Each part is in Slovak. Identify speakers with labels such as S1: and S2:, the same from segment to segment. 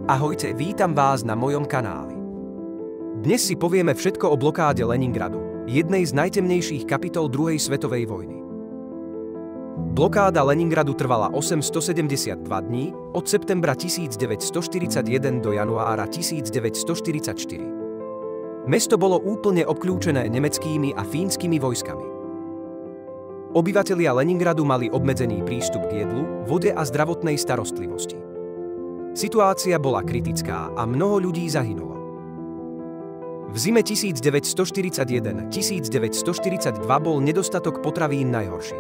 S1: Ahojte, vítam vás na mojom kanáli. Dnes si povieme všetko o blokáde Leningradu, jednej z najtemnejších kapitol druhej svetovej vojny. Blokáda Leningradu trvala 872 dní, od septembra 1941 do januára 1944. Mesto bolo úplne obklúčené nemeckými a fínskymi vojskami. Obyvatelia Leningradu mali obmedzený prístup k jedlu, vode a zdravotnej starostlivosti. Situácia bola kritická a mnoho ľudí zahynulo. V zime 1941-1942 bol nedostatok potravín najhorší.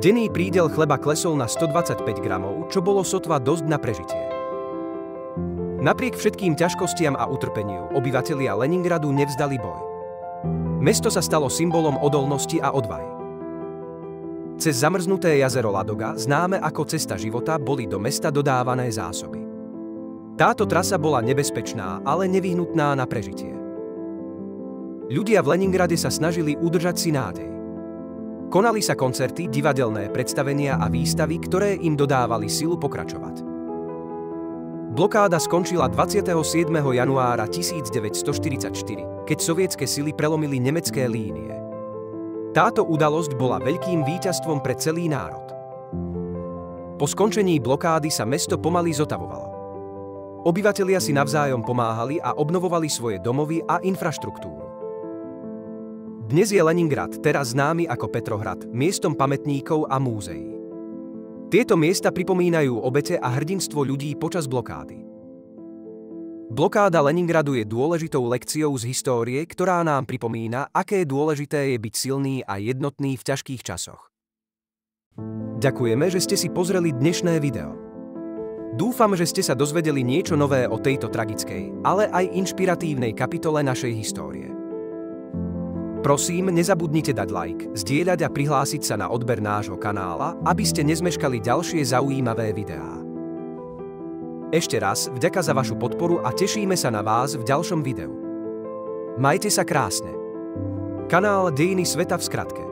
S1: Denný prídel chleba klesol na 125 gramov, čo bolo sotva dosť na prežitie. Napriek všetkým ťažkostiam a utrpeniu obyvatelia Leningradu nevzdali boj. Mesto sa stalo symbolom odolnosti a odvahy. Cez zamrznuté jazero Ladoga, známe ako Cesta života, boli do mesta dodávané zásoby. Táto trasa bola nebezpečná, ale nevyhnutná na prežitie. Ľudia v Leningrade sa snažili udržať si nádej. Konali sa koncerty, divadelné predstavenia a výstavy, ktoré im dodávali silu pokračovať. Blokáda skončila 27. januára 1944, keď sovietske sily prelomili nemecké línie. Táto udalosť bola veľkým víťazstvom pre celý národ. Po skončení blokády sa mesto pomaly zotavovalo. Obyvatelia si navzájom pomáhali a obnovovali svoje domovy a infraštruktúru. Dnes je Leningrad, teraz známy ako Petrohrad, miestom pamätníkov a múzeí. Tieto miesta pripomínajú obete a hrdinstvo ľudí počas blokády. Blokáda Leningradu je dôležitou lekciou z histórie, ktorá nám pripomína, aké dôležité je byť silný a jednotný v ťažkých časoch. Ďakujeme, že ste si pozreli dnešné video. Dúfam, že ste sa dozvedeli niečo nové o tejto tragickej, ale aj inšpiratívnej kapitole našej histórie. Prosím, nezabudnite dať like, zdieľať a prihlásiť sa na odber nášho kanála, aby ste nezmeškali ďalšie zaujímavé videá. Ešte raz, vďaka za vašu podporu a tešíme sa na vás v ďalšom videu. Majte sa krásne. Kanál Dejiny sveta v skratke.